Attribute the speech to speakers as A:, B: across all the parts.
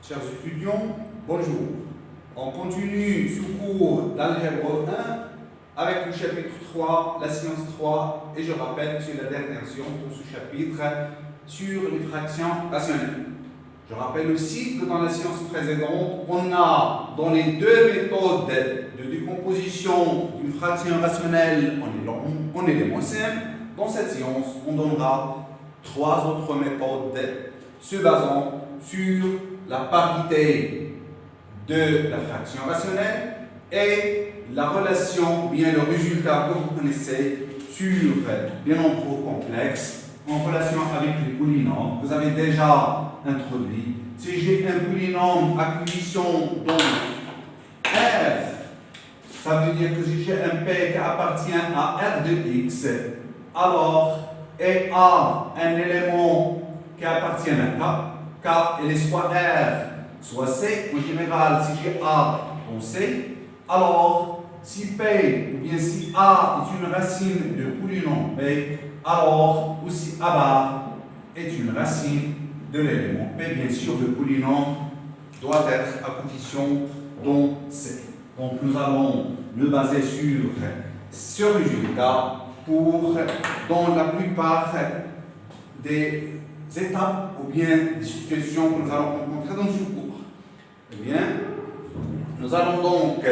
A: Chers étudiants, bonjour. On continue ce cours d'algèbre 1 avec le chapitre 3, la science 3, et je rappelle que c'est la dernière science pour ce chapitre sur les fractions rationnelles. Je rappelle aussi que dans la science précédente, on a dans les deux méthodes de décomposition d'une fraction rationnelle en éléments simples. Dans cette science, on donnera trois autres méthodes se basant sur la parité de la fraction rationnelle et la relation, bien le résultat que vous connaissez sur les nombres complexes en relation avec les polynômes. Vous avez déjà introduit. Si j'ai un polynôme acquisition donc f, ça veut dire que si j'ai un p qui appartient à r de x, alors et a un élément qui appartient à k, il est soit r, soit c. En général, si j'ai a dans c, alors si p ou bien si a est une racine de polynôme p, alors aussi a bar est une racine de l'élément p. Bien sûr, le polynôme doit être à condition dans c. Donc nous allons nous baser sur ce résultat pour, dans la plupart des étapes ou bien des situations que nous allons rencontrer dans ce cours. Eh bien, nous allons donc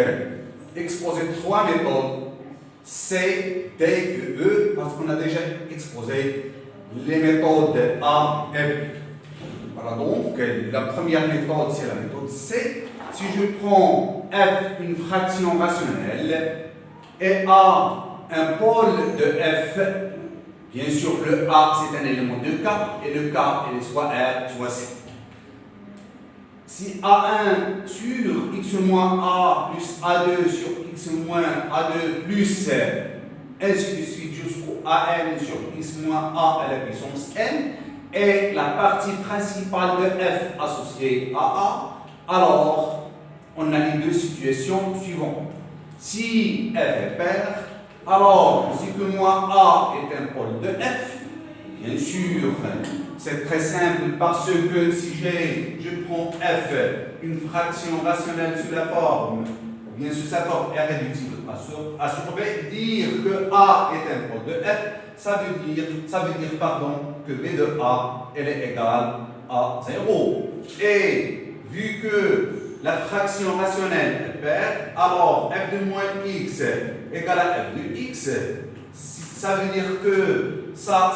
A: exposer trois méthodes C, D et E, parce qu'on a déjà exposé les méthodes A et B. Voilà donc, la première méthode, c'est la méthode C. Si je prends F, une fraction rationnelle, et A, un pôle de F, bien sûr, le A, c'est un élément de K, et le K, il est soit R, soit C. Si A1 sur x moins A plus A2 sur x moins A2 plus ainsi de suite jusqu'au AN sur x moins A à la puissance n, est la partie principale de F associée à A, alors on a les deux situations suivantes. Si F est pair, alors si que moins A est un pôle de F, bien sûr, c'est très simple parce que si je prends f, une fraction rationnelle sous la forme, ou bien sous sa forme irréductible à sur b, dire que a est un pôle de f, ça veut dire que b de a, elle est égale à 0. Et vu que la fraction rationnelle est paire, alors f de moins x égale à f de x, ça veut dire que ça,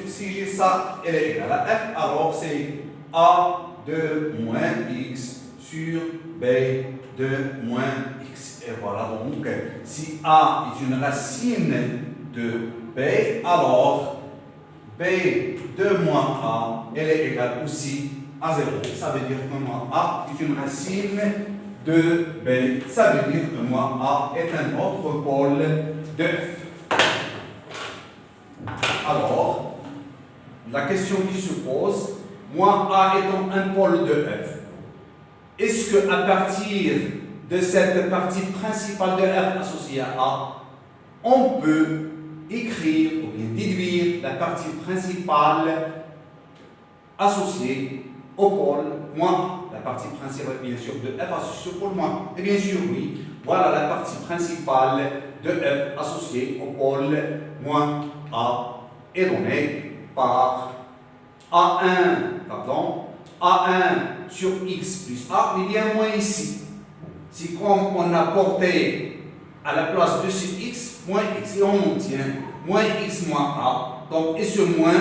A: si j'ai ça, elle est égale à f, alors c'est a de moins x sur b de moins x. Et voilà donc, si a est une racine de b, alors b de moins a, elle est égale aussi à 0. Ça veut dire que moins a est une racine de b. Ça veut dire que moins a est un autre pôle de f. Alors, la question qui se pose, moins A étant un pôle de F, est-ce qu'à partir de cette partie principale de F associée à A, on peut écrire ou bien déduire la partie principale associée au pôle moins A? La partie principale, bien sûr, de F associée au pôle moins A. Et bien sûr, oui, voilà la partie principale de F associée au pôle moins A est donné par A1 sur x plus A, mais il y a un moins ici. Si comme on a porté à la place de ce x, moins x, et on obtient moins x moins A, donc et ce moins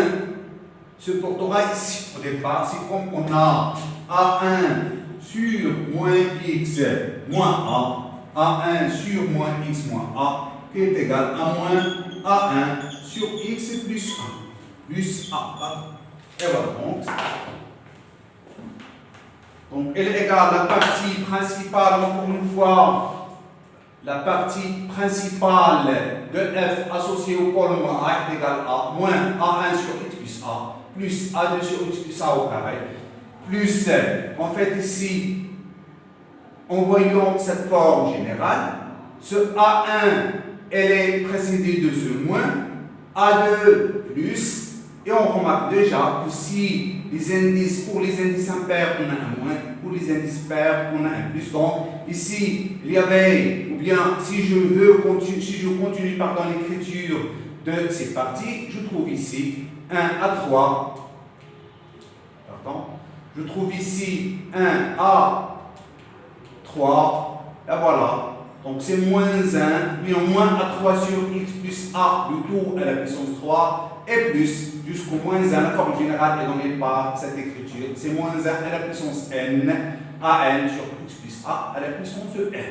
A: se portera ici au départ. Si comme on a A1 sur moins x moins A, A1 sur moins x moins A, qui est égal à moins A1 sur x plus A. Et voilà donc elle est égale à la partie principale, encore une fois, la partie principale de f associée au pôle moins A est égale à moins A1 sur x plus A, plus A2 sur x plus A au carré, plus, en fait ici, en voyant cette forme générale, ce A1, elle est précédée de ce moins, A2 plus, et on remarque déjà que si pour les indices impairs, on a un moins, pour tous les indices pairs, on a un plus. Donc, ici, il y avait, ou bien, si je continue pardon, l'écriture de ces parties, je trouve ici 1 à 3. Pardon. Je trouve ici 1 à 3. Et voilà. Donc, c'est moins 1, puis en moins à 3 sur x plus a, le tout à la puissance 3, et plus jusqu'au moins 1. La forme générale est donnée par cette écriture. C'est moins 1 à la puissance n, à n sur x plus a à la puissance n.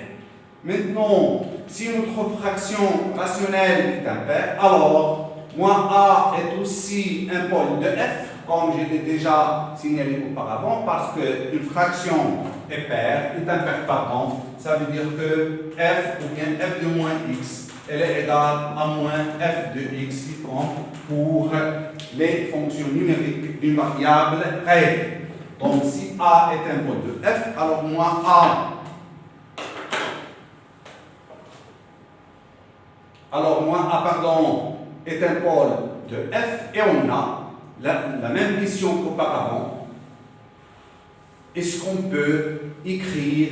A: Maintenant, si notre fraction rationnelle est impaire, alors moins a est aussi un pôle de f, comme je l'ai déjà signalé auparavant, parce qu'une fraction est impaire, pardon, ça veut dire que f ou bien f de moins x, elle est égale à moins f de x qui compte pour les fonctions numériques d'une variable réelle. Donc si a est un pôle de f, alors moins a est un pôle de f, et on a la même question qu'auparavant. Est-ce qu'on peut écrire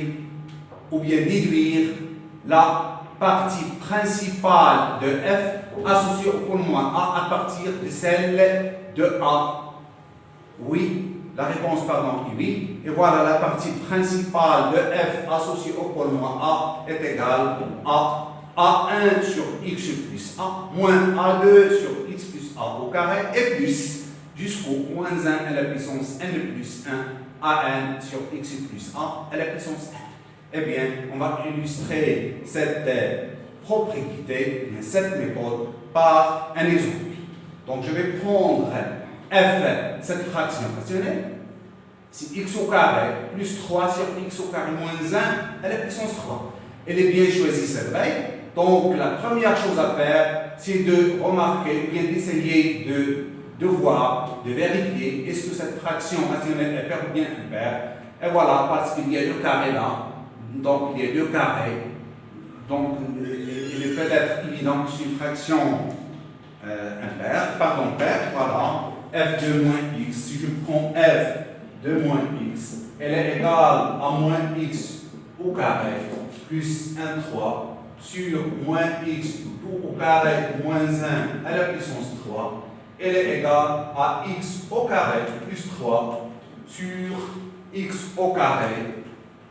A: ou bien déduire la partie principale de f associée au pôle moins a à partir de celle de a? Oui. La réponse, est oui. Et voilà, la partie principale de f associée au pôle moins a est égale à a1 sur x plus a moins a2 sur x plus a au carré et plus jusqu'au moins 1 à la puissance n plus 1 à n sur x plus a à la puissance n. Eh bien, on va illustrer cette propriété, cette méthode, par un exemple. Donc, je vais prendre f, cette fraction rationnelle, c'est x au carré plus 3 sur x au carré moins 1 à la puissance 3. Elle est bien choisie, cette règle. Donc, la première chose à faire, c'est de remarquer, ou bien d'essayer de voir, de vérifier, est-ce que cette fraction rationnelle est paire ou bien impaire. Et voilà, parce qu'il y a le carré là, donc il y a deux carrés. Donc, il est peut-être évident que c'est une fraction paire, voilà. F de moins x, si je prends f de moins x, elle est égale à moins x au carré plus 1, 3 sur moins x tout au carré moins 1 à la puissance 3, elle est égale à x au carré plus 3 sur x au carré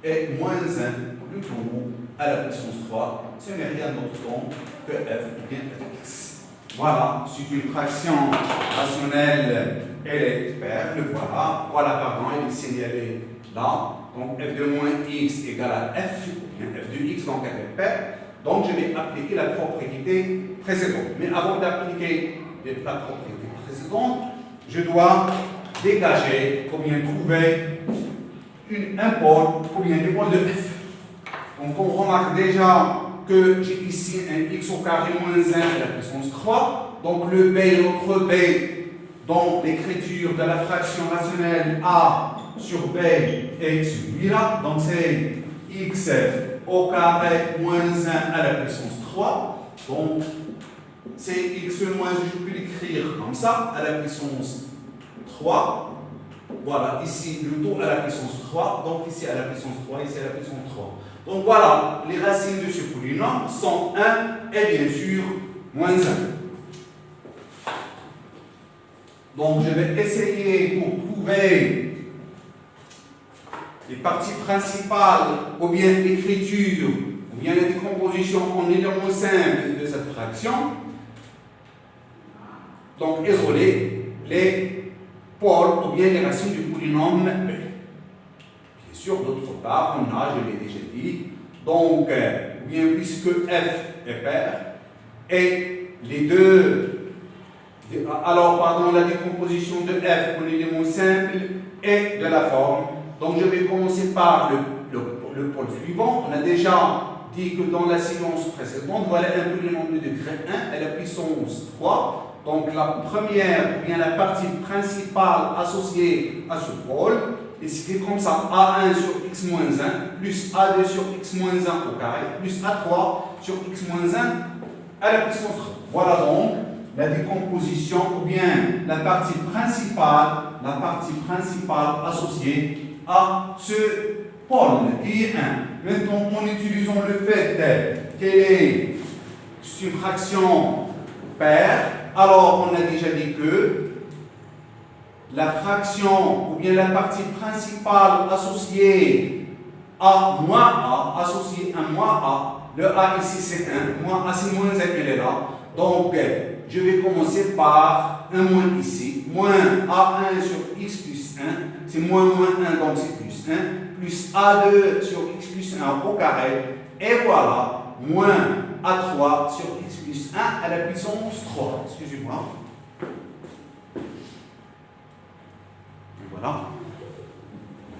A: et moins 1 du tout à la puissance 3. Ce n'est rien d'autre que f ou bien fx. Voilà, c'est une fraction rationnelle, elle est paire, le voilà. Voilà, pardon, il est signalé là. Donc f de moins x égale à f, ou bien f de x, donc elle est paire. Donc je vais appliquer la propriété précédente. Mais avant d'appliquer la propriété précédente, je dois dégager, ou bien trouver un pôle, ou bien des pôles de f. Donc on remarque déjà que j'ai ici un x au carré moins 1 à la puissance 3. Donc le b, l'autre b, dans l'écriture de la fraction rationnelle a sur b est celui-là. Donc c'est x au carré moins 1 à la puissance 3. Donc c'est x moins, je peux l'écrire comme ça, à la puissance 3. Voilà, ici le tout à la puissance 3. Donc ici à la puissance 3, ici à la puissance 3. Donc voilà, les racines de ce polynôme sont 1 et bien sûr moins 1. Donc je vais essayer pour trouver les parties principales, ou bien l'écriture, ou bien la décomposition en éléments simples de cette fraction. Donc isoler les pôles ou bien les racines du polynôme B. Bien sûr, d'autre part, on a, je l'ai déjà dit, donc, bien puisque f est paire, et les deux, la décomposition de f en éléments simples est de la forme. Donc, je vais commencer par le pôle suivant. On a déjà dit que dans la séance précédente, voilà un polynôme de degré 1 à la puissance 3. Donc, la première, bien la partie principale associée à ce pôle, et c'est comme ça, A1 sur x moins 1, plus A2 sur x moins 1 au carré, plus A3 sur x moins 1 à la puissance 3. Voilà donc la décomposition, ou bien la partie principale associée à ce pôle qui est 1. Maintenant, en utilisant le fait qu'elle est une fraction paire, alors on a déjà dit que la fraction ou bien la partie principale associée à moins A, associée à moins A, le A ici c'est 1, moins A c'est moins 1, elle est là. Donc, je vais commencer par un moins ici, moins A1 sur x plus 1, c'est moins 1, donc c'est plus 1, plus A2 sur x plus 1 au carré, et voilà, moins A3 sur x plus 1 à la puissance 3, excusez-moi. Voilà.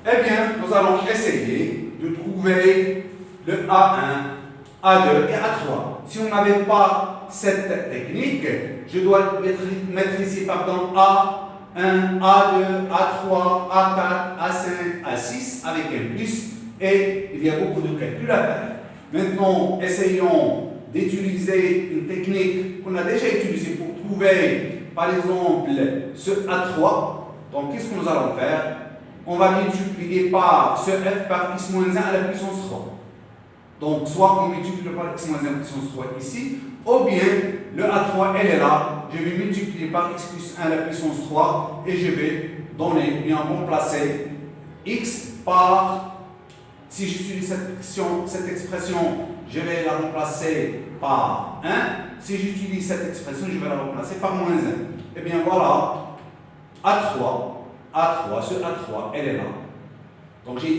A: Eh bien, nous allons essayer de trouver le A1, A2 et A3. Si on n'avait pas cette technique, je dois mettre ici, pardon, A1, A2, A3, A4, A5, A6 avec un plus, et il y a beaucoup de calculs à faire. Maintenant, essayons d'utiliser une technique qu'on a déjà utilisée pour trouver, par exemple, ce A3. Donc, qu'est-ce que nous allons faire? On va multiplier par ce f par x moins 1 à la puissance 3. Donc, soit on multiplie par x moins 1 à la puissance 3 ici, ou bien le A3, elle est là. Je vais multiplier par x plus 1 à la puissance 3 et je vais donner, bien remplacer x par, si j'utilise cette expression, je vais la remplacer par 1. Si j'utilise cette expression, je vais la remplacer par moins 1. Et bien voilà. A3, ce A3, elle est là. Donc j'ai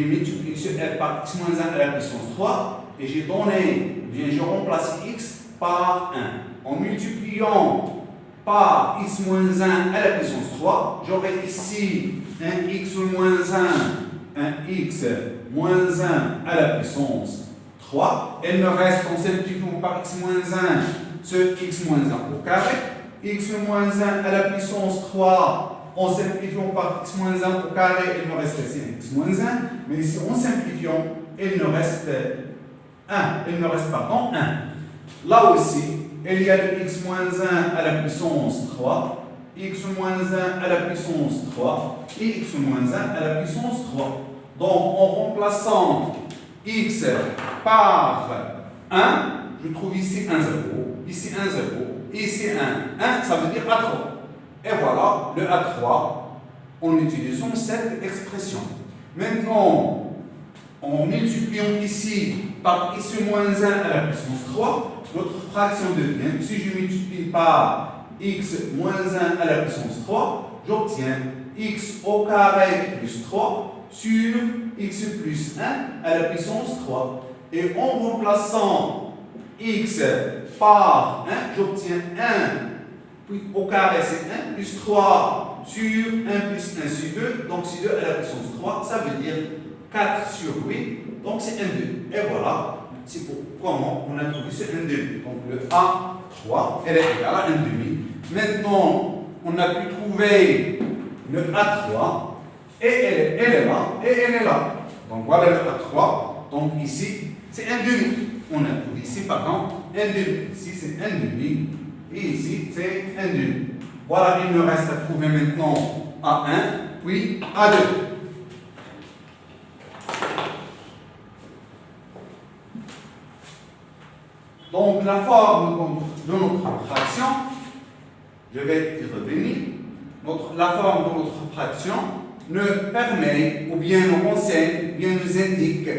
A: multiplié ce f par x moins 1 à la puissance 3 et j'ai donné, bien je remplace x par 1. En multipliant par x moins 1 à la puissance 3, j'aurai ici un x moins 1 à la puissance 3. Elle me reste, en simplifiant par x moins 1, ce x moins 1 au carré. X moins 1 à la puissance 3, en simplifiant par x moins 1 au carré, il me reste ici x moins 1, mais ici en simplifiant, il me reste 1. Là aussi, il y a le x moins 1 à la puissance 3, x moins 1 à la puissance 3, et x moins 1 à la puissance 3. Donc, en remplaçant x par 1, je trouve ici un 0, ici un 0, ici 1, ça veut dire A3. Et voilà le A3 en utilisant cette expression. Maintenant, en multipliant ici par x moins 1 à la puissance 3, notre fraction devient, si je multiplie par x moins 1 à la puissance 3, j'obtiens x au carré plus 3 sur x plus 1 à la puissance 3. Et en remplaçant x par 1, j'obtiens 1, puis au carré c'est 1, plus 3 sur 1 plus 1 sur 2, donc c'est 2 à la puissance 3, ça veut dire 4 sur 8, donc c'est 1 demi. Et voilà, c'est pour comment on a trouvé ce 1 demi. Donc le A3, elle est égale à 1 demi. Maintenant, on a pu trouver le A3, et elle est là, et elle est là. Donc voilà le A3, donc ici c'est 1 demi. On a trouvé ici, pardon, 1 demi. Ici, c'est 1 demi. Et ici, c'est 1 demi. Voilà, il me reste à trouver maintenant A1, puis A2. Donc, la forme de notre fraction, je vais y revenir. La forme de notre fraction nous permet, ou bien nous enseigne, ou bien nous indique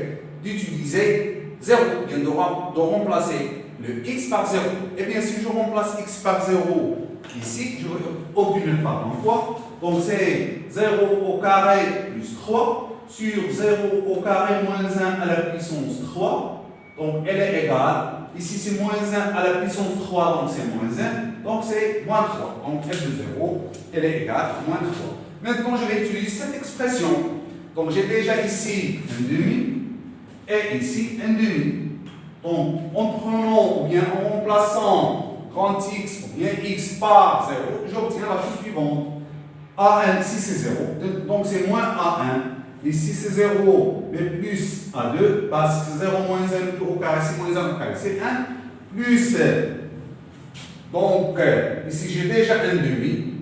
A: d'utiliser 0, bien de remplacer le x par 0. Et bien, si je remplace x par 0 ici, je vais obtenir par l'emploi. Donc, c'est 0 au carré plus 3 sur 0 au carré moins 1 à la puissance 3. Donc, elle est égale. Ici, c'est moins 1 à la puissance 3, donc c'est moins 1. Donc, c'est moins 3. Donc, f de 0, elle est égale à moins 3. Maintenant, je vais utiliser cette expression. Donc, j'ai déjà ici un demi. Et ici, 1 demi. Donc, en prenant ou bien en remplaçant grand X ou bien X par 0, j'obtiens la chose suivante. A1, ici c'est 0, donc c'est moins A1. Ici c'est 0, mais plus A2, parce que 0 moins 1 au carré, c'est moins 1 au carré, c'est 1. Plus, donc, ici j'ai déjà 1 demi.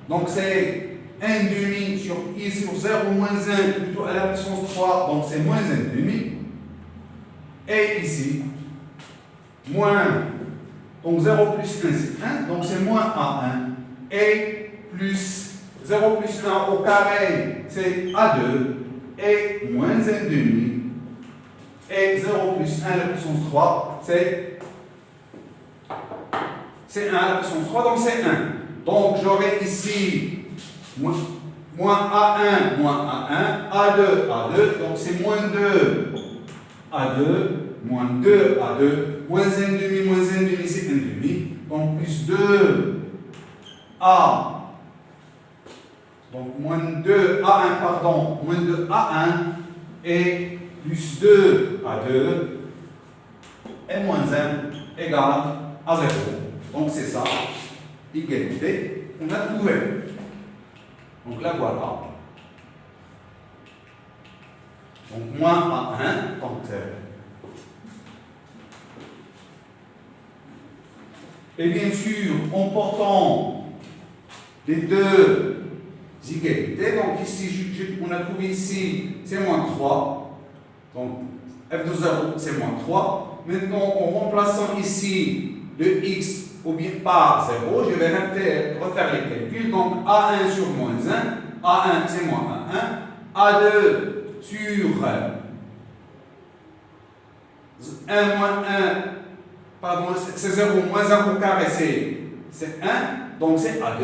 A: Donc c'est 1 demi sur I sur 0 moins 1 plutôt à la puissance 3, donc c'est moins 1 demi. Et ici, moins, donc 0 plus 1 c'est 1, donc c'est moins A1. Et plus 0 plus 1 au carré, c'est A2. Et moins 1 demi. Et 0 plus 1 à la puissance 3, c'est 1 à la puissance 3, donc c'est 1. Donc j'aurai ici moins A1, A2, donc c'est moins 2, A2, moins 2, A2, moins 1 demi, c'est 1 demi, donc plus 2, A, donc moins 2, A1, pardon, moins 2, A1, et plus 2, A2, et moins 1 égale à 0. Donc c'est ça, égalité, on a trouvé. Donc là voilà. Donc moins A1, donc et bien sûr, en portant les deux égalités, donc ici, on a trouvé ici, c'est moins 3. Donc f de 0, c'est moins 3. Maintenant, en remplaçant ici le x ou bien par 0, je vais refaire les calculs. Donc A1 sur moins 1, A1 c'est moins A1, A2 sur 1 moins 1, pardon, c'est 0 moins 1 au carré, c'est 1, donc c'est A2.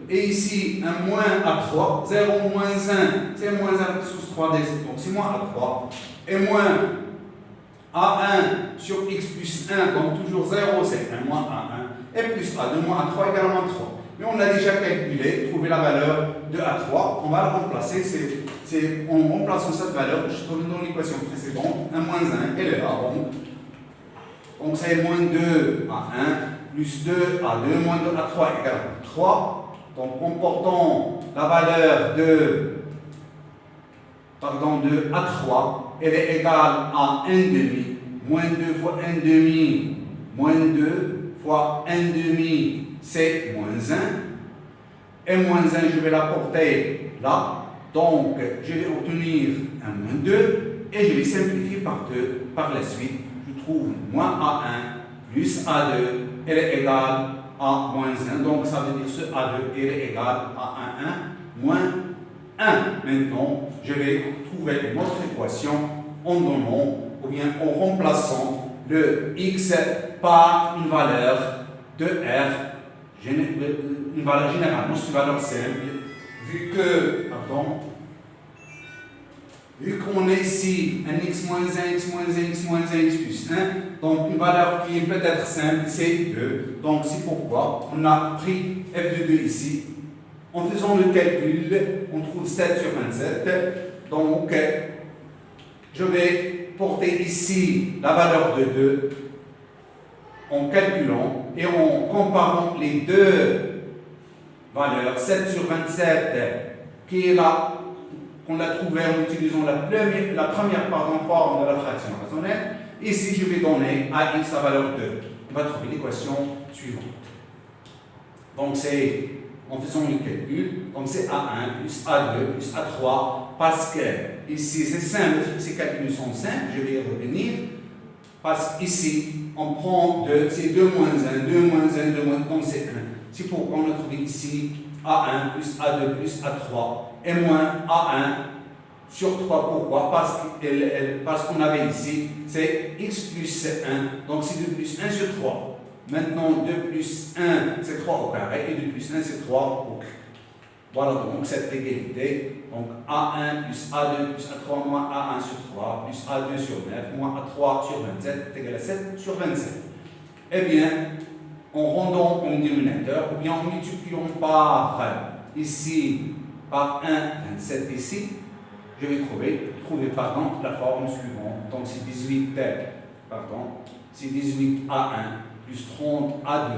A: Et ici, 1 moins A3, 0 moins 1, c'est moins 1 sous 3D, donc c'est moins A3. Et moins A1 sur x plus 1, donc toujours 0, c'est 1 moins A1. Et plus A2 moins A3 égale moins 3. Mais on a déjà calculé, trouvé la valeur de A3. On va la remplacer. En remplaçant cette valeur, je trouve dans l'équation précédente, 1 moins 1, elle est là. Donc c'est moins 2 A1 plus 2 A2 moins 2 A3 égale 3. Donc comportant la valeur de A3, elle est égale à 1 demi. Moins 2 fois 1 demi, moins 2 fois 1 demi, c'est moins 1. Et moins 1, je vais la porter là. Donc, je vais obtenir un moins 2 et je vais simplifier par 2 par la suite. Je trouve moins A1 plus A2, elle est égale à moins 1. Donc, ça veut dire ce A2, elle est égale à 1 moins 1. Maintenant, je vais trouver une autre équation en donnant ou bien en remplaçant le x par une valeur de r, une valeur généralement, c'est une valeur simple, vu qu'on a ici un x moins 1, x moins 1, x moins 1, x plus 1, donc une valeur qui est peut-être simple, c'est 2. Donc c'est pourquoi on a pris f de 2 ici. En faisant le calcul, on trouve 7 sur 27. Donc, je vais porter ici la valeur de 2 en calculant et en comparant les deux valeurs. 7 sur 27 qui est là, qu'on a trouvé en utilisant la première forme de la fraction rationnelle. Ici, je vais donner à x la valeur 2. On va trouver l'équation suivante. Donc, c'est en faisant le calcul, donc c'est A1 plus A2 plus A3, parce que ici c'est simple, ces calculs sont simples, je vais y revenir, parce qu'ici on prend c'est 2 moins 1, 2 moins 1, 2 moins 1, donc c'est 1. C'est pourquoi on a trouvé ici A1 plus A2 plus A3 et moins A1 sur 3. Pourquoi? Parce qu'on avait ici, c'est x plus 1, donc c'est 2 plus 1 sur 3. Maintenant, 2 plus 1, c'est 3 au carré, et 2 plus 1, c'est 3 au cube. Voilà donc cette égalité. Donc A1 plus A2 plus A3 moins A1 sur 3 plus A2 sur 9 moins A3 sur 27 est égal à 7 sur 27. Eh bien, en rendant en dénominateur, ou bien en multipliant par ici, par 1, 27 ici, je vais trouver la forme suivante. Donc c'est 18 A1 plus 30 A2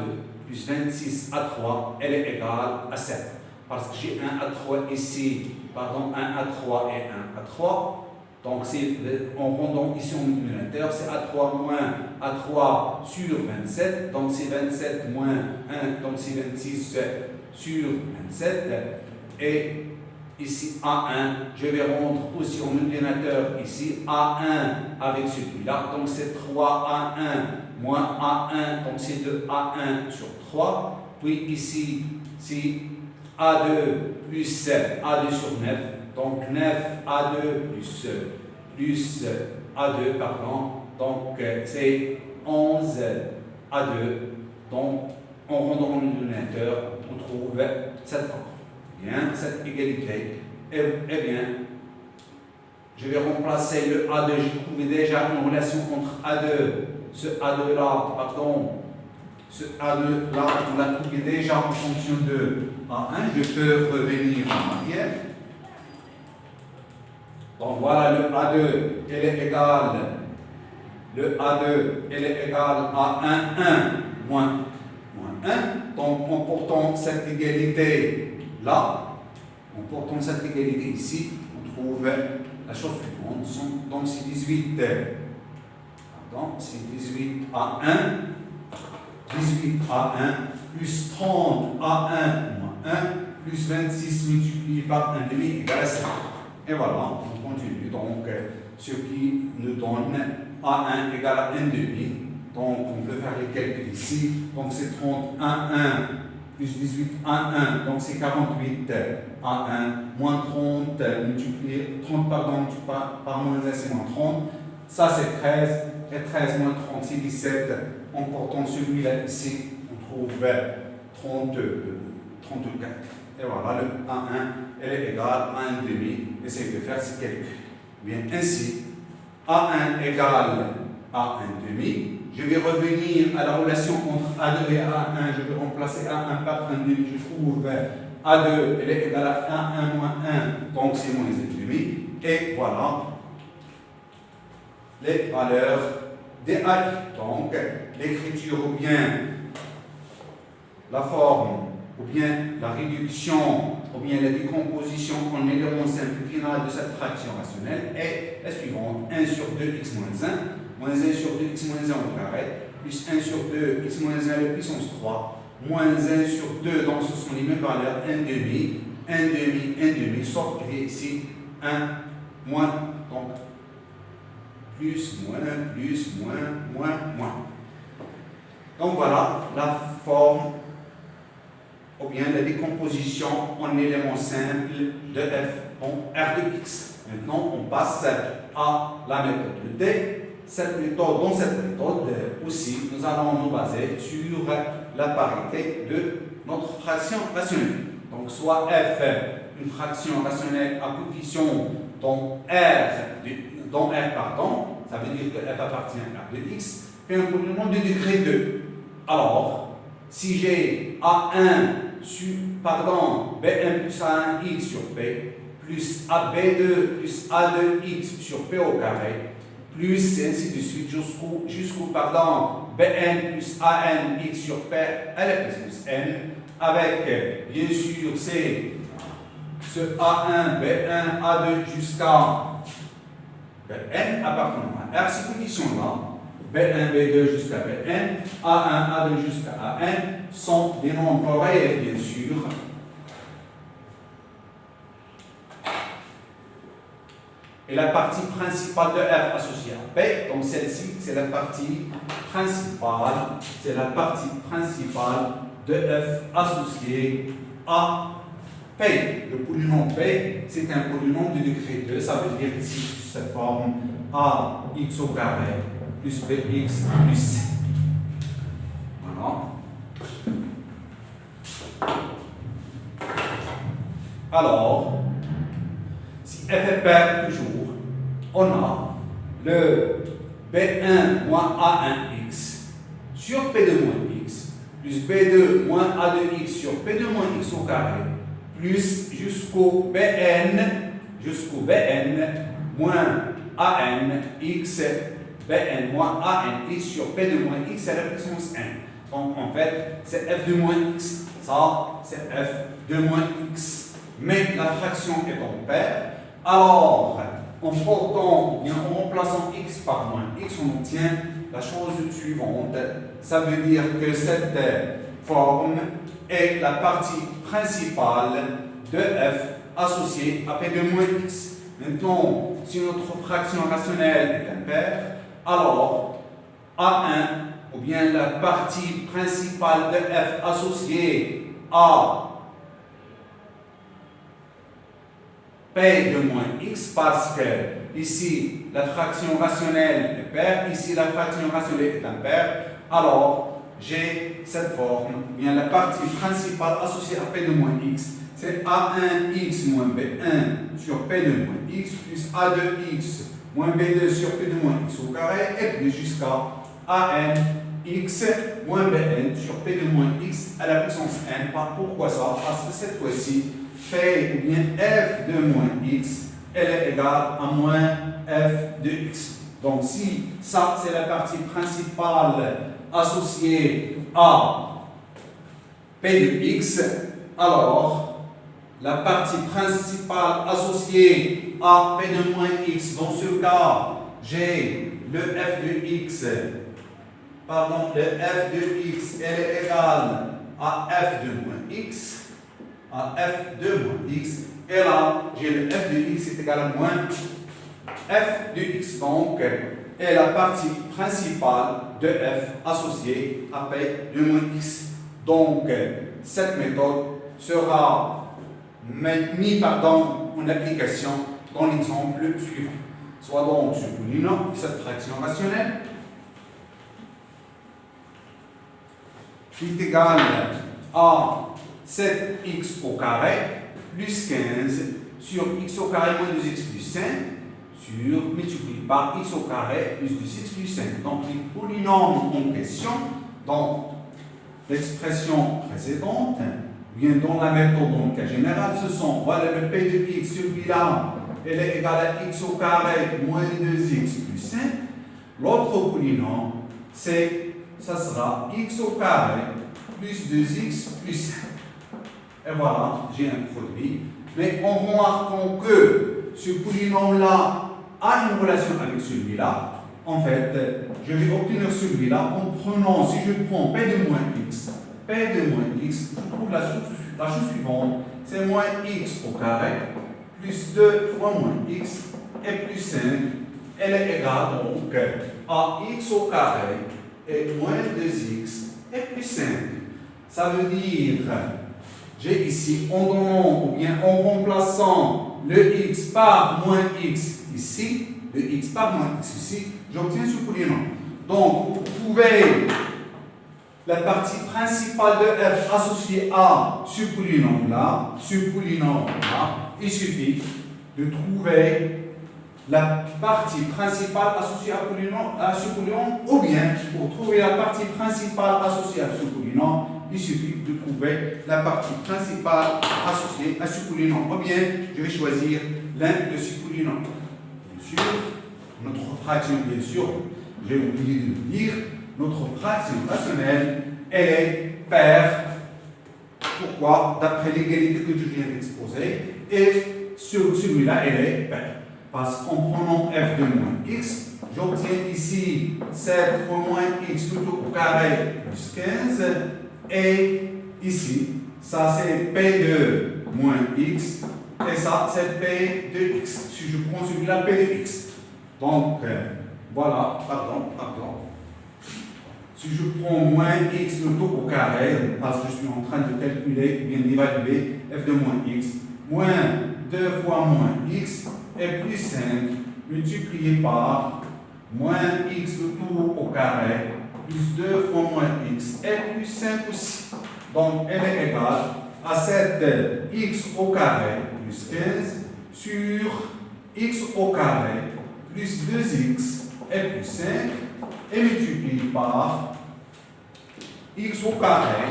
A: plus 26 A3, elle est égale à 7. Parce que j'ai 1 A3 ici, 1 A3 et 1 A3. Donc, en rendant ici en dénominateur, c'est A3 moins A3 sur 27. Donc, c'est 27 moins 1, donc c'est 26 sur 27. et ici A1. Je vais rendre aussi au multiplicateur ici A1 avec celui-là. Donc c'est 3A1 moins A1, donc c'est 2A1 sur 3. Puis ici, c'est A2 plus A2 sur 9. Donc 9A2 plus A2, pardon. Donc c'est 11A2. Donc en rendant le dénominateur, on trouve cette forme. Bien, cette égalité. Eh bien, je vais remplacer le A2. J'ai trouvé déjà une relation entre A2. Ce A2 là, pardon. Ce A2 là, on l'a trouvé déjà en fonction de A1. Je peux revenir en arrière. Donc voilà, le A2, elle est égale. Le A2, elle est égale à 1, 1 moins 1. Donc en portant cette égalité là, en portant cette égalité ici, on trouve la chose suivante. Donc c'est 18. Pardon, c'est 18 à 1. 18 à 1 plus 30 à 1 moins 1 plus 26 multiplié par 1 demi égale à 5. Et voilà, on continue. Donc, ce qui nous donne A1 égale à 1 demi. Donc, on peut faire les calculs ici. Donc, c'est 30 à 1 plus 18 à 1. Donc, c'est 48 à 1 moins 30 multiplié. 30, pardon, par moins 1, c'est moins 30. Ça, c'est 13. Et 13 moins 30, c'est 17. En portant celui-là ici, on trouve 34. Et voilà, le A1, elle est égale à 1 demi. Essayez de faire ces calculs. Bien, ainsi, A1 égale à 1 demi. Je vais revenir à la relation entre A2 et A1. Je vais remplacer A1 par 1 demi. Je trouve A2, elle est égale à A1 moins 1. Donc, c'est moins 1 demi. Et voilà les valeurs des AI. Donc, l'écriture ou bien la forme, ou bien la réduction, ou bien la décomposition en éléments simples final de cette fraction rationnelle est la suivante. 1 sur 2x moins 1, moins 1 sur 2x moins 1 au carré, plus 1 sur 2x moins 1 à la puissance 3, moins 1 sur 2, donc ce sont les mêmes valeurs, 1 demi, 1 demi, 1 demi, sauf qu'il y a ici 1 moins, donc plus, moins. Donc voilà la forme ou bien la décomposition en éléments simples de f en R de x. Maintenant, on passe à la méthode D. Dans cette méthode aussi, nous allons nous baser sur la parité de notre fraction rationnelle. Donc, soit f, une fraction rationnelle à coefficient dont ça veut dire que f appartient à R de x, et un polynomial de degré 2. Alors, si j'ai A1 B1 plus A1x sur P, plus AB2 plus A2x sur P au carré, plus et ainsi de suite jusqu'au BN plus ANx sur P à la puissance n, avec, bien sûr, c'est ce A1, B1, A2 jusqu'à Bn appartenant à R. Ces conditions-là, B1, B2 jusqu'à Bn, A1, A2 jusqu'à An, sont des nombres réels, bien sûr. Et la partie principale de f associée à P, donc celle-ci, c'est la partie principale, de f associée à P. Le polynôme P, c'est un polynôme de degré 2, ça veut dire ici, sous cette forme, ax au carré plus bx plus c. Voilà. Alors, si f est pair toujours, on a le b1 moins a1x sur p2 moins x plus b2 moins a2x sur p2 moins x au carré plus jusqu'au bn moins anx bn moins anx sur p2 moins x à la puissance n. Donc en fait, c'est f de moins x. Ça, c'est f de moins x. Mais la fraction est en paire. Alors, en remplaçant x par moins x, on obtient la chose suivante. Ça veut dire que cette forme est la partie principale de f associé à p de moins x. Maintenant, si notre fraction rationnelle est impaire, alors A1, ou bien la partie principale de f associée à P de moins x, parce que ici la fraction rationnelle est paire, ici la fraction rationnelle est impaire, alors j'ai cette forme, bien la partie principale associée à P de moins x, c'est A1x moins B1 sur P de moins x plus A2x moins B2 sur P de moins x au carré et plus jusqu'à ANx moins Bn sur P de moins x à la puissance n. Pourquoi ça? Parce que cette fois-ci, P ou bien f de moins x, elle est égale à moins f de x. Donc si ça c'est la partie principale associée à P de x, alors la partie principale associée à P de moins x, dans ce cas, j'ai le f de x, le f de x, elle est égale à f de moins x, et là, j'ai le f de x est égal à moins f de x, donc, est la partie principale de f associée à P de moins x. Donc, cette méthode sera mise en application dans l'exemple suivant. Soit donc, soulignons cette fraction rationnelle qui est égale à 7x au carré plus 15 sur x au carré moins 2x plus 5 sur multiplié par x au carré plus 2x plus 5. Donc, les polynômes en question, dans l'expression précédente, bien dans la méthode dans le cas général, ce sont, voilà le p de x, celui-là, elle est égale à x au carré moins 2x plus 5. L'autre polynôme, ça sera x au carré plus 2x plus 5. Et voilà, j'ai un produit. Mais en remarquant que ce polynôme-là a une relation avec celui-là, en fait, je vais obtenir celui-là en prenant, si je prends p de moins x, je trouve la chose suivante, c'est moins x au carré plus 2 fois moins x et plus 5, elle est égale donc à x au carré et moins 2x et plus 5. Ça veut dire, j'ai ici, en donnant ou bien en remplaçant le x par moins x ici, le x par moins x ici, j'obtiens ce polynôme. Donc, vous trouvez la partie principale de f associée à ce polynôme-là, il suffit de trouver la partie principale associée à ce polynôme, ou bien, pour trouver la partie principale associée à ce polynôme, il suffit de trouver la partie principale associée à ce polynôme. Ou bien, je vais choisir l'un de ces polynômes. Bien sûr, notre fraction, bien sûr, j'ai oublié de le dire, notre fraction rationnelle, elle est paire. Pourquoi? D'après l'égalité que je viens d'exposer. Et sur celui-là, elle est paire. Parce qu'en prenant f de moins x, j'obtiens ici 7 fois moins x plutôt au carré plus 15. Et ici, ça c'est p de moins x. Et ça c'est p de x. Si je prends celui-là, p de x. Donc, voilà, pardon. Si je prends moins x plutôt au carré, parce que je suis en train de calculer, bien d'évaluer f de moins x, moins 2 fois moins x et plus 5 multiplié par moins x le tout au carré plus 2 fois moins x et plus 5 aussi. Donc, elle est égale à 7 x au carré plus 15 sur x au carré plus 2x et plus 5 et multiplié par x au carré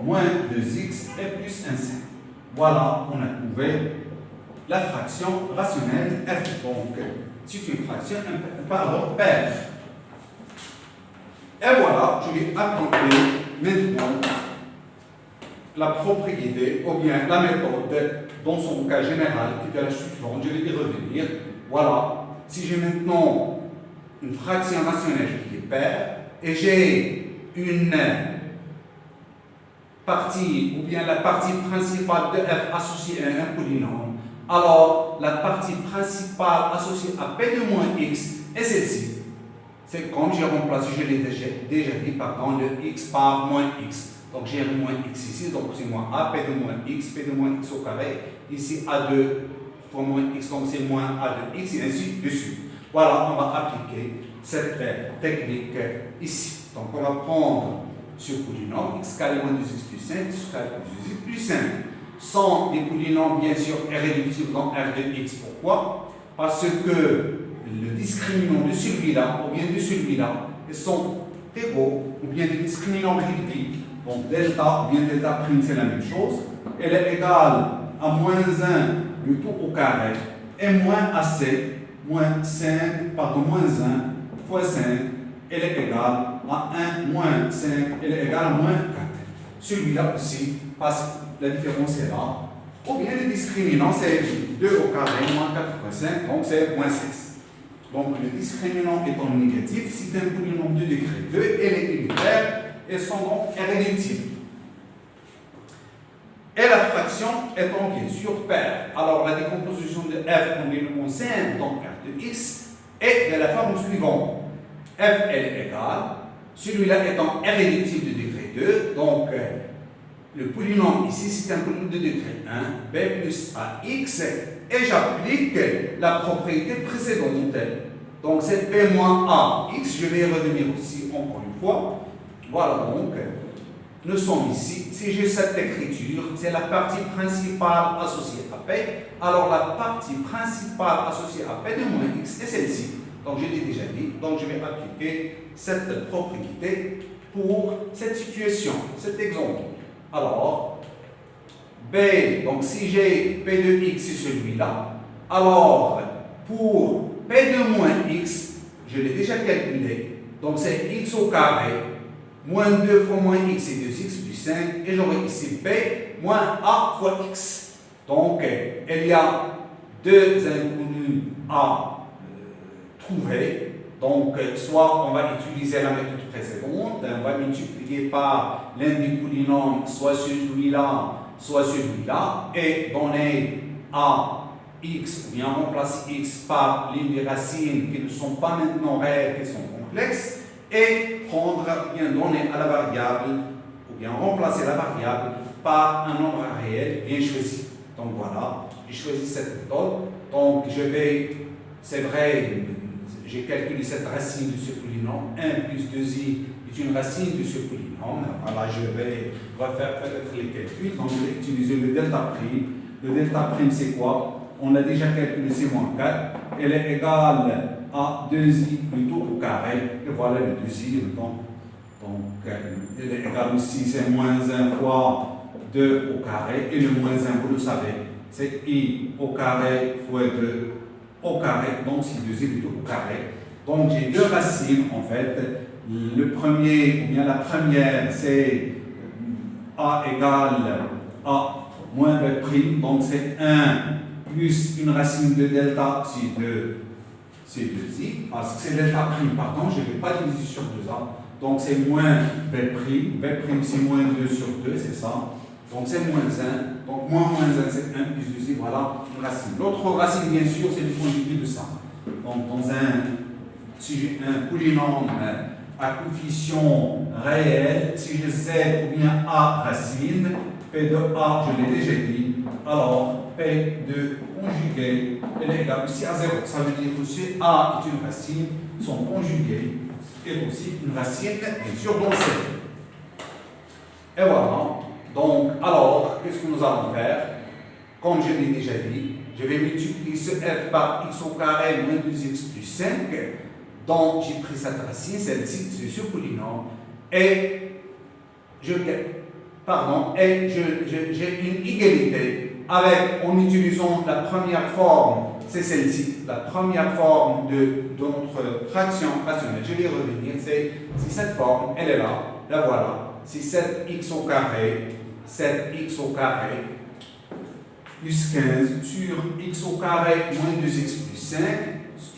A: moins 2x et plus 1 5. Voilà, on a trouvé la fraction rationnelle f. Donc, c'est une fraction paire. Et voilà, je vais appliquer maintenant la propriété ou bien la méthode dans son cas général qui est la suivante. Je vais y revenir. Voilà, si j'ai maintenant une fraction rationnelle qui est paire et j'ai une partie, ou bien la partie principale de f associée à un polynôme, alors la partie principale associée à p de moins x est celle-ci. C'est comme j'ai remplacé, je l'ai déjà dit, pardon, le x par moins x. Donc j'ai un moins x ici, donc c'est moins a, p de moins x au carré. Ici a2 fois moins x, donc c'est moins a de x, et ainsi de suite. Voilà, on va appliquer cette technique ici. Donc on va prendre ce polynôme, x carré moins 2x plus 5, x carré plus 2x plus 5. Sont des polynômes bien sûr irréductibles dans R de x. Pourquoi? Parce que le discriminant de celui-là ou bien de celui-là sont égaux ou bien des discriminants réduits. Donc delta ou bien delta prime c'est la même chose. Elle est égale à moins 1 du tout au carré et moins AC moins 5, pardon, moins 1 fois 5, elle est égale à 1 moins 5, elle est égale à moins 4. Celui-là aussi, parce que la différence est là. Ou bien le discriminant, c'est 2 au carré moins 4 fois 5, donc c'est moins 6. Donc le discriminant étant négatif, c'est un polynôme de degré 2, elle est unitaire, et sont donc irréductibles. Et la fraction étant bien sûr paire. Alors la décomposition de f en élément simple, donc f de x, est de la forme suivante. F elle est égale, celui-là étant irréductible de degré 2, donc le polynôme ici c'est un polynôme de degré 1, b plus ax, et j'applique la propriété précédente. Donc c'est b moins ax, je vais y revenir aussi encore une fois. Voilà donc. Nous sommes ici, si j'ai cette écriture, c'est la partie principale associée à P. Alors la partie principale associée à P de moins X est celle-ci. Donc je l'ai déjà dit, donc je vais appliquer cette propriété pour cette situation, cet exemple. Alors, B, donc si j'ai P de X c'est celui-là, alors pour P de moins X, je l'ai déjà calculé, donc c'est X au carré, moins 2 fois moins x, c'est 2x plus 5, et j'aurai ici p moins a fois x. Donc, il y a deux inconnus à trouver. Donc, soit on va utiliser la méthode précédente, on va multiplier par l'un des polynômes, soit celui-là, soit celui-là, et donner à x, ou bien remplacer x par l'une des racines qui ne sont pas maintenant réelles, qui sont complexes, et prendre, bien donner à la variable, ou bien remplacer la variable par un nombre réel bien choisi. Donc voilà, j'ai choisi cette méthode. Donc je vais, c'est vrai, j'ai calculé cette racine de ce polynôme, 1 plus 2i est une racine de ce polynôme. Voilà, je vais refaire peut-être les calculs. Donc je vais utiliser le delta prime. Le delta prime c'est quoi? On a déjà calculé, c'est moins 4. Elle est égale à 2i plutôt au carré, et voilà le 2i, donc elle est égale aussi, c'est moins 1 fois 2 au carré, et le moins 1, vous le savez, c'est i au carré fois 2 au carré, donc c'est 2i plutôt au carré. Donc j'ai deux racines en fait, le premier, ou bien la première, c'est a égale a moins b prime, donc c'est 1 plus une racine de delta, c'est 2. C'est 2i, parce que c'est delta prime, pardon, je ne vais pas diviser sur 2a. Donc c'est moins b prime, c'est moins 2 sur 2, c'est ça. Donc c'est moins 1, donc moins 1 c'est 1 plus 2i, voilà une racine. L'autre racine, bien sûr, c'est le conjugué de ça. Donc dans si j'ai un polynôme à coefficient réel, si je sais ou bien a racine, p de a, je l'ai déjà dit, alors p de conjugué, elle est égale aussi à 0. Ça veut dire que si a est une racine, son conjugué est aussi une racine, bien sûr, dans C. Et voilà. Donc, alors, qu'est-ce que nous allons faire? Comme je l'ai déjà dit, je vais multiplier ce f par x au carré moins 2x plus 5. Donc, j'ai pris cette racine, celle-ci, c'est ce polynôme, et j'ai une égalité avec, en utilisant la première forme, c'est celle-ci, la première forme de notre fraction rationnelle. Je vais revenir, c'est cette forme, elle est là, la voilà, c'est 7x au carré, 7x au carré, plus 15 sur x au carré moins 2x plus 5.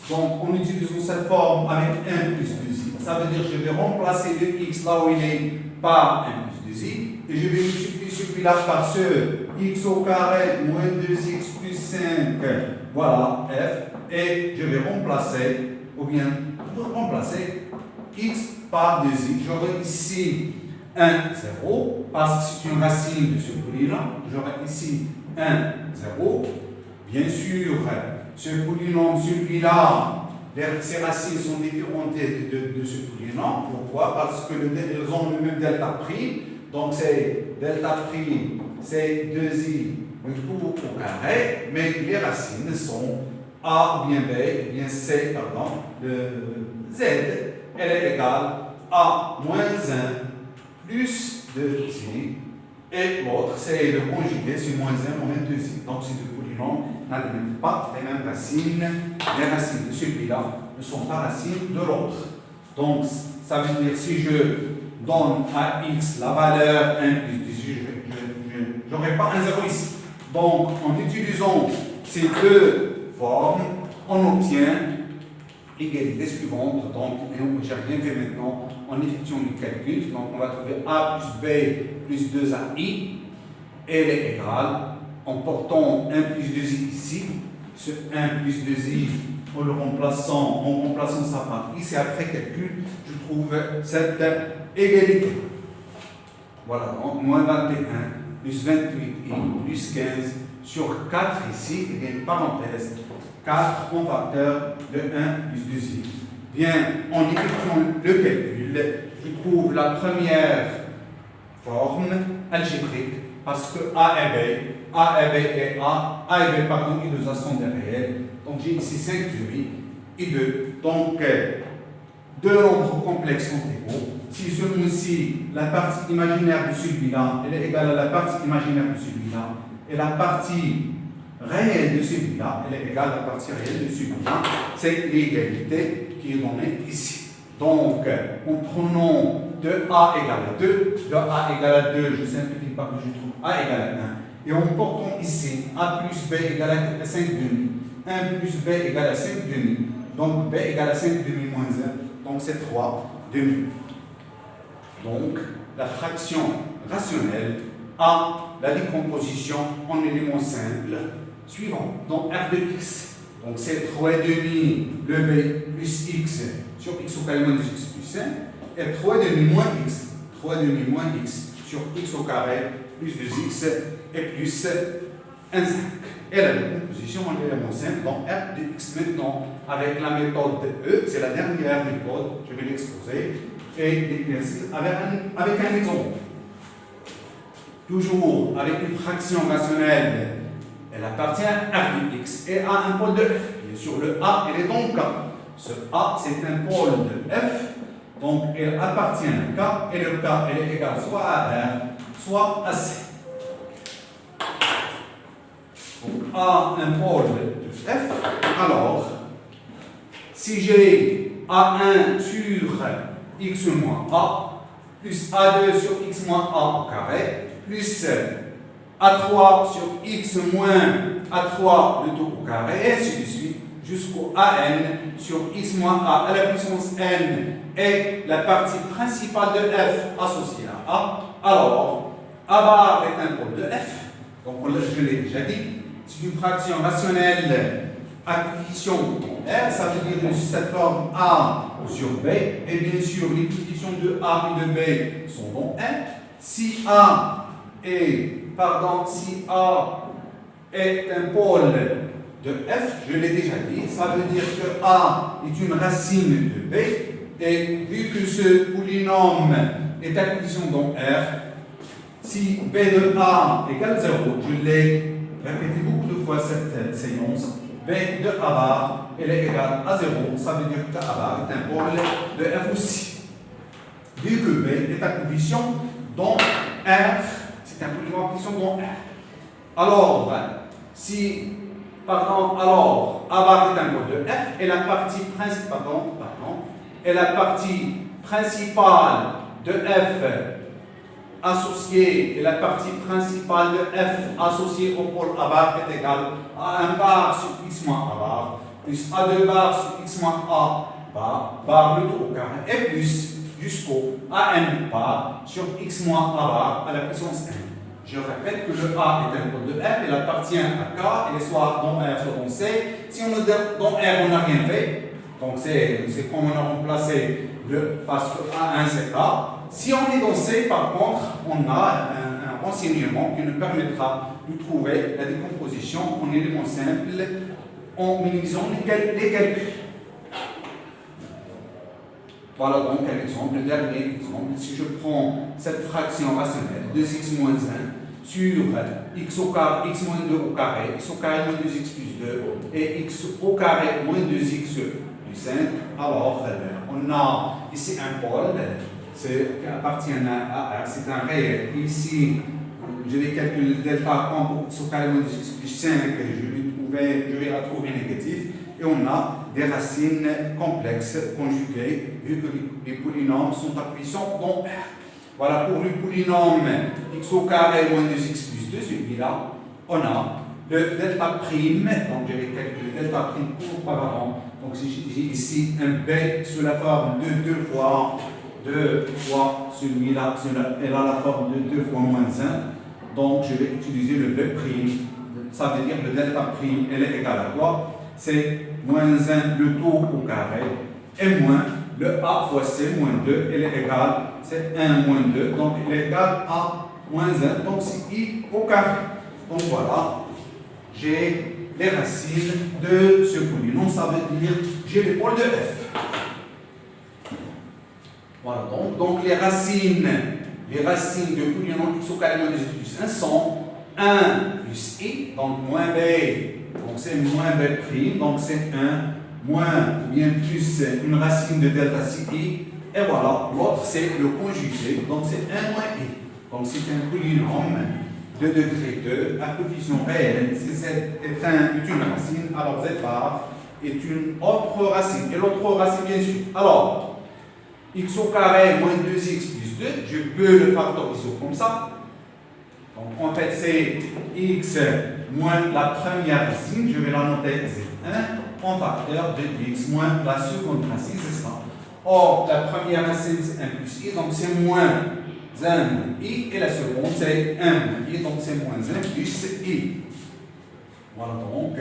A: Donc, en utilisant cette forme avec 1 plus 2i, ça veut dire que je vais remplacer le x là où il est par 1 plus 2i, et je vais multiplier celui-là par ce x au carré moins 2x plus 5, voilà f, et je vais remplacer, ou bien remplacer x par 2x. J'aurai ici 1, 0, parce que c'est une racine de ce polynôme. J'aurai ici 1, 0. Bien sûr, ce polynôme, celui-là, ces racines sont différentes de ce polynôme. Pourquoi? Parce que elles ont le même delta prime. Donc c'est delta prime, c'est 2i le tout au carré, mais les racines sont a ou bien b, ou bien c, pardon, z, elle est égale à moins 1 plus 2i, et l'autre c'est le conjugué, c'est moins 1 moins 2i. Donc ces deux polynômes n'admettent pas les mêmes racines. Les racines de celui-là ne sont pas racines de l'autre. Donc ça veut dire si je donne à x la valeur 1 plus 2i, je n'aurai pas un 0 ici. Donc en utilisant ces deux formes, on obtient l'égalité suivante. Donc j'ai rien fait maintenant en effectuant le calcul. Donc on va trouver a plus b plus 2ai, elle est égale, en portant 1 plus 2i ici, ce 1 plus 2i, en remplaçant ça par ici, après calcul, je trouve cette égalité. Voilà, donc moins 21 plus 28i plus 15 sur 4 ici, il y a une parenthèse, 4 en facteur de 1 plus 2i. Bien, en effectuant le calcul, je trouve la première forme algébrique, parce que A et B, pardon, et 2A sont des réels. Donc j'ai ici 5 demi et 2. Donc deux nombres complexes sont égaux. Si celui-ci, la partie imaginaire de celui-là, elle est égale à la partie imaginaire de celui-là, et la partie réelle de celui-là, elle est égale à la partie réelle de celui-là, c'est l'égalité qui est donnée ici. Donc, en prenant 2a égale à 2, 2a égale à 2, je simplifie par que je trouve a égale à 1, et en portant ici a plus b égale à 5 demi, 1 plus b égale à 5 demi, donc b égale à 5 demi moins 1, donc c'est 3 demi. Donc, la fraction rationnelle a la décomposition en éléments simples suivants. Donc, r de x, donc c'est 3 demi le b plus x sur x au carré moins 2x plus 5, et 3 demi moins x, 3 demi moins x sur x au carré plus 2x et plus 1,5. Et la décomposition en éléments simples, donc r de x maintenant, avec la méthode de E, c'est la dernière méthode, je vais l'exposer, et l'exercice avec un exemple. Toujours avec une fraction rationnelle, elle appartient à r de x et à un pôle de f. Bien sûr, le a, il est donc K. Ce a, c'est un pôle de f, donc elle appartient à K, et le K, elle est égale soit à R, soit à C. Donc A, un pôle de f, alors, si j'ai A1 sur x moins a, plus A2 sur x moins a au carré, plus A3 sur x moins A3 le tout au carré, et ainsi de suite, jusqu'au AN sur x moins a à la puissance n est la partie principale de f associée à a. Alors, a bar est un pôle de f, donc je l'ai déjà dit, c'est une fraction rationnelle à coefficient dans R, ça veut dire cette forme A sur B, et bien sûr les coefficients de A et de B sont dans R. Si A est un pôle de F, je l'ai déjà dit, ça veut dire que A est une racine de B, et vu que ce polynôme est à coefficient dans R, si B de A égale 0, je l'ai répété beaucoup de fois cette séance, B de A bar, elle est égale à 0, ça veut dire que A bar est un pôle de F aussi. Vu que B est à coefficient dans R, c'est un polynôme à coefficient dans R. Alors, alors A bar est un pôle de F, et la partie principale, de F associée, et la partie principale de F associée au pôle A bar est égale à 1 bar sur x moins A bar, plus A2 bar sur x moins A bar, bar le tout au carré, et plus jusqu'au AN bar sur x moins A bar à la puissance n. Je répète que le A est un pôle de R, il appartient à K, il est soit dans R, soit dans C. Si on est dans R, on n'a rien fait. Donc c'est comme on a remplacé parce que A1 c'est A. Si on est dans C, par contre, on a un renseignement qui nous permettra de trouver la décomposition en éléments simples en minimisant les calculs. Voilà donc un exemple, le dernier exemple. Si je prends cette fraction rationnelle, 2x moins 1, sur x au carré, x moins 2 au carré, x au carré moins 2x plus 2, et x au carré moins 2x plus 5, alors on a ici un pôle qui appartient à R, c'est un réel. Ici, je vais calculer delta pour x au carré moins 2x plus 5, je vais la trouver négative. Et on a des racines complexes conjuguées, vu que les polynômes sont à puissance dans R. Voilà pour le polynôme x au carré moins 2x plus 2, celui-là, on a le delta prime, donc je vais calculer delta prime pour parent. Donc j'ai ici un b sous la forme de 2 fois celui-là, elle a la forme de 2 fois moins 1. Donc je vais utiliser le b prime, ça veut dire le delta prime, elle est égale à quoi? C'est moins 1 le tout au carré, et moins le A fois C moins 2, elle est égale, c'est 1 moins 2, donc elle est égale à moins 1, donc c'est I au carré. Donc voilà, j'ai les racines de ce polynôme, ça veut dire j'ai les pôles de F. Voilà, donc les racines de polynôme x au carré moins 2 plus 1 sont 1 plus I, donc moins B. Donc c'est moins B prime, donc c'est 1, moins ou bien plus une racine de delta ci, et voilà, l'autre c'est le conjugué, donc c'est 1 moins I. Donc c'est un polynôme de degré 2 à coefficient réel. Si z est une racine, alors z bar est une autre racine. Et l'autre racine, bien sûr. Alors, x au carré moins 2x plus 2, je peux le factoriser comme ça. Donc en fait c'est x moins la première racine, je vais la noter z1 en facteur de x moins la seconde racine, c'est ça. Or, la première racine c'est 1 plus i, donc c'est moins 1 moins i, et la seconde c'est 1 moins i, donc c'est moins 1 plus i. Voilà donc,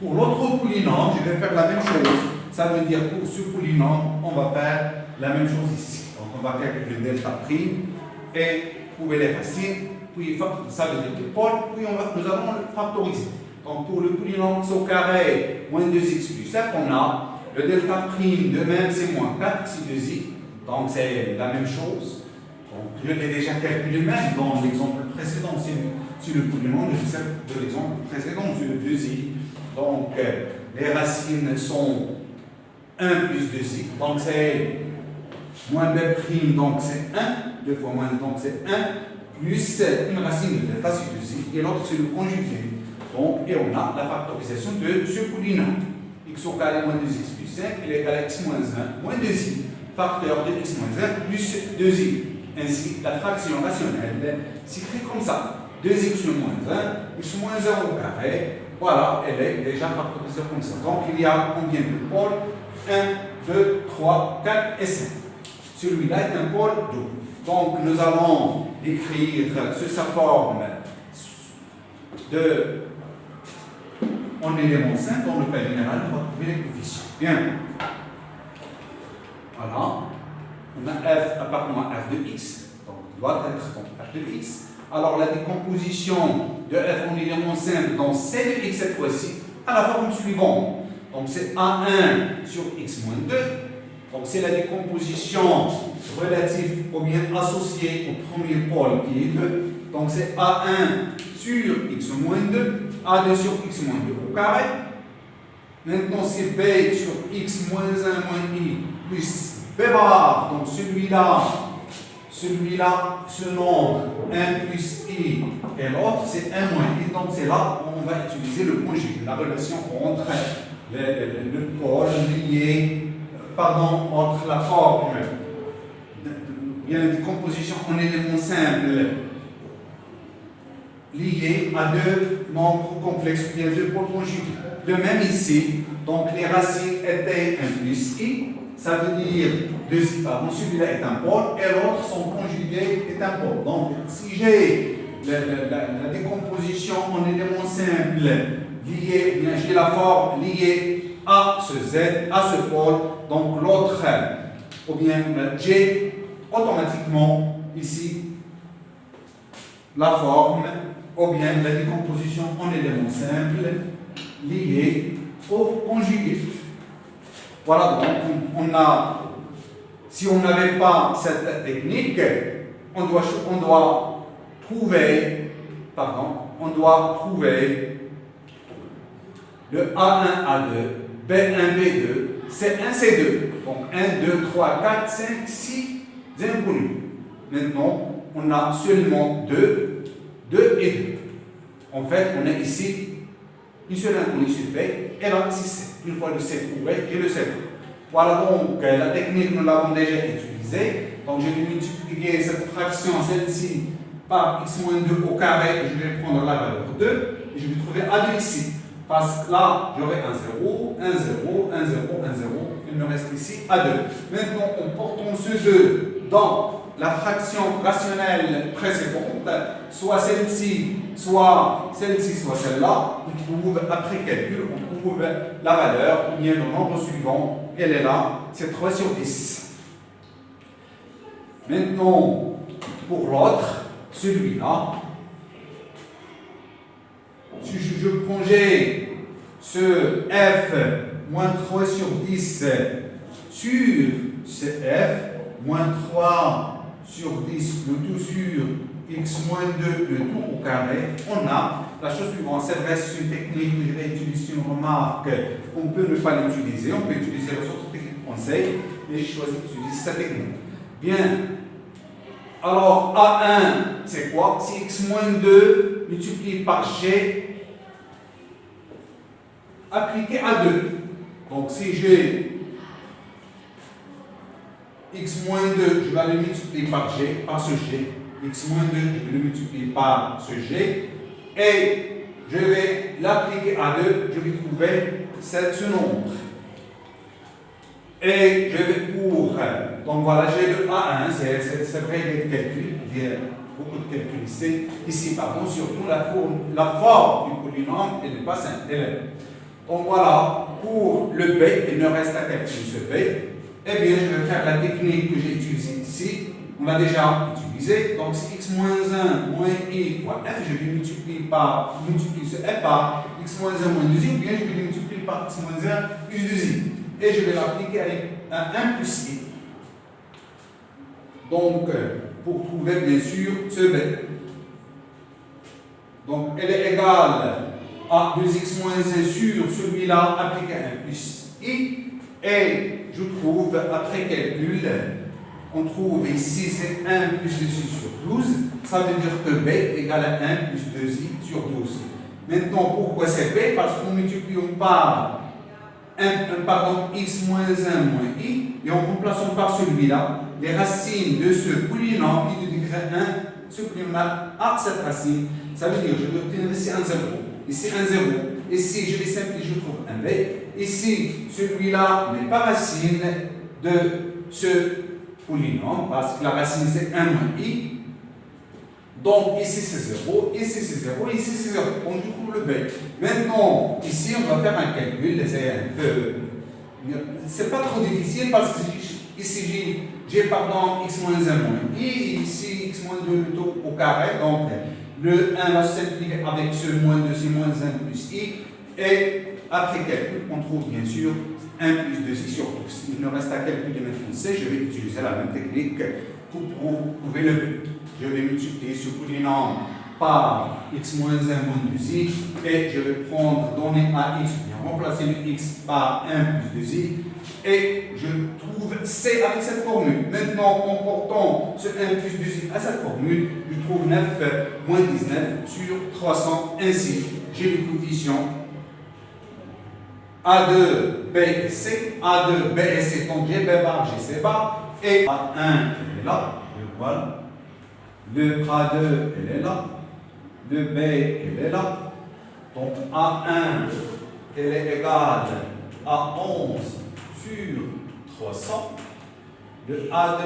A: pour l'autre polynôme, je vais faire la même chose. Ça veut dire pour ce polynôme, on va faire la même chose ici. Donc on va calculer delta prime et trouver les racines. Puis ça veut dire que pôle, puis nous allons le factoriser. Donc pour le polynôme x au carré moins 2x plus 7, on a le delta prime de même c'est moins 4 si 2i, donc c'est la même chose. Donc je l'ai déjà calculé même dans l'exemple précédent, si le polynôme de l'exemple précédent, c'est le 2i. Donc les racines sont 1 plus 2i, donc c'est moins b prime, donc c'est 1, 2 fois moins, donc c'est 1. Plus une racine de delta sur 2i, et l'autre c'est le conjugué. Donc, et on a la factorisation de ce polynôme. X au carré moins 2x plus 5, il est égal à x moins 1 moins 2i, facteur de x moins 1 plus 2i. Ainsi, la fraction rationnelle s'écrit comme ça. 2x moins 1, x moins 1 au carré, voilà, elle est déjà factorisée comme ça. Donc, il y a combien de pôles? 1, 2, 3, 4 et 5. Celui-là est un pôle double. Donc, nous allons écrire sous sa forme en élément 5, dans le cas général, on va trouver les coefficients. Bien. Voilà. On a f appartenant à f de x, donc il doit être f de x. Alors, la décomposition de f en élément simple dans c de x cette fois-ci, à la forme suivante. Donc, c'est a1 sur x moins 2. Donc, c'est la décomposition relative ou bien associée au premier pôle qui est 2. Donc, c'est A1 sur x moins 2, A2 sur x moins 2 au carré. Maintenant, c'est B sur x moins 1 moins i plus B bar. Donc, celui-là, ce nombre 1 plus i et l'autre, c'est 1 moins i. Donc, c'est là où on va utiliser le conjugué, la relation entre le pôle lié. Entre la forme, bien la décomposition en éléments simples liés à deux nombres complexes, bien deux pôles conjugués. De même ici, donc les racines étaient 1 plus i, ça veut dire celui-là est un pôle et l'autre, son conjugué, est un pôle. Donc, si j'ai la décomposition en éléments simples liés, bien j'ai la forme liée à ce Z, à ce pôle, donc l'autre, ou bien j'ai automatiquement ici la forme, ou bien la décomposition en éléments simples liés au conjugué. Voilà, donc si on n'avait pas cette technique, on doit trouver le A1, A2, B1, B2, C1, C2. Donc 1, 2, 3, 4, 5, 6 inconnus. Maintenant, on a seulement 2 et 2. En fait, on a ici une seule inconnue sur B et là, ici C. Une fois le C trouvé, j'ai le C. Voilà donc la technique, nous l'avons déjà utilisée. Donc je vais multiplier cette fraction, celle-ci, par x-2 au carré, et je vais prendre la valeur 2, et je vais trouver A2 ici. Parce que là, j'aurai un 0, 1, 0, 1, 0, 1, 0, il me reste ici A2. Maintenant, en portant ce 2 dans la fraction rationnelle précédente, soit celle-ci, soit celle-ci, soit celle-là, on trouve, après calcul, on trouve la valeur, ou bien le nombre suivant, elle est là, c'est 3 sur 10. Maintenant, pour l'autre, celui-là, si je prends ce f moins 3 sur 10 sur ce f moins 3 sur 10, le tout sur x moins 2, le tout au carré, on a la chose suivante. C'est vrai, c'est une technique que je vais utiliser, une remarque, on peut ne pas l'utiliser, on peut utiliser les autres techniques conseils, mais j'ai choisi d'utiliser cette technique. Bien, alors A1, c'est quoi? C'est x moins 2 multiplié par g appliqué à 2. Donc si j'ai x moins 2, je vais le multiplier par g, par ce g. X moins 2, je vais le multiplier par ce g. Et je vais l'appliquer à 2, je vais trouver ce nombre. Et je vais pour, donc voilà, j'ai le A1, c'est vrai, il y a des calculs, il y a beaucoup de calculs ici pardon, surtout la forme du polynôme, elle n'est pas simple. Donc voilà, pour le B, il me reste à calculer ce B. Eh bien, je vais faire la technique que j'ai utilisée ici. On l'a déjà utilisée. Donc, c'est x moins 1 moins i fois f. Je vais multiplier ce f par x moins 1 moins 2i, ou bien je vais le multiplier par x moins 1 plus 2i. Et je vais l'appliquer avec un 1 plus i. Donc, pour trouver bien sûr ce b. Donc, elle est égale à 2x moins 1 sur celui-là appliqué à 1 plus i. Et je trouve, après calcul, on trouve ici c'est 1 plus 2i sur 12. Ça veut dire que b égale à 1 plus 2i sur 12. Maintenant, pourquoi c'est b? Parce qu'on multiplie par x moins 1 moins i, et en remplaçant par celui-là, les racines de ce polynôme qui de degré 1, ce polynôme a cette racine. Ça veut dire que je vais obtenir ici un 0, ici un 0. Ici, je les simplifie, je trouve un b. Ici, celui-là n'est pas racine de ce polynôme, parce que la racine c'est 1 moins i. Donc ici c'est 0, ici c'est 0, ici c'est 0. Donc je trouve le b. Maintenant, ici on va faire un calcul, c'est pas trop difficile parce que ici j'ai x moins 1 moins i, ici x moins 2 plutôt au carré, donc le 1 va se simplifier avec ce moins 2, c'est moins 1 plus i, et après calcul, on trouve bien sûr 1 plus 2i sur 12. Il nous reste à calculer maintenant c, je vais utiliser la même technique pour trouver le b. Je vais multiplier ce polynôme par x moins 1 moins 2i, et je vais donner à x, bien remplacer le x par 1 plus 2i, et je trouve c avec cette formule. Maintenant, en portant ce 1 plus 2i à cette formule, je trouve 9 moins 19 sur 300. Ainsi, j'ai les coefficients A2, B et C, A2, B et C, donc j'ai B bar, j'ai C bar, et A1, elle est là, voilà. Le A2, elle est là. Le B, elle est là. Donc A1, elle est égale à 11 sur 300. Le A2,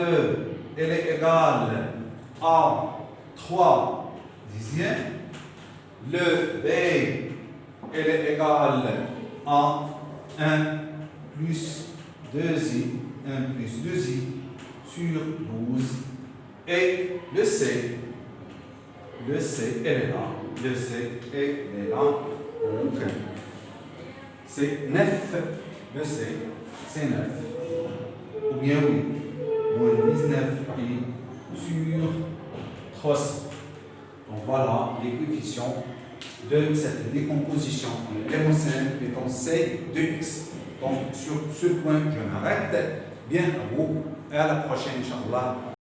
A: elle est égale à 3 dixièmes. Le B, elle est égale à 1 plus 2i, 1 plus 2i sur 12. Et le C, elle est là. Le C, elle est là. Donc, c'est 9. Le C, c'est 9. Ou bien oui, moins 19i sur 3c. Donc voilà les coefficients de cette décomposition en Lémocène étant C de x. Donc sur ce point, je m'arrête. Bien à vous et à la prochaine, Inch'Allah.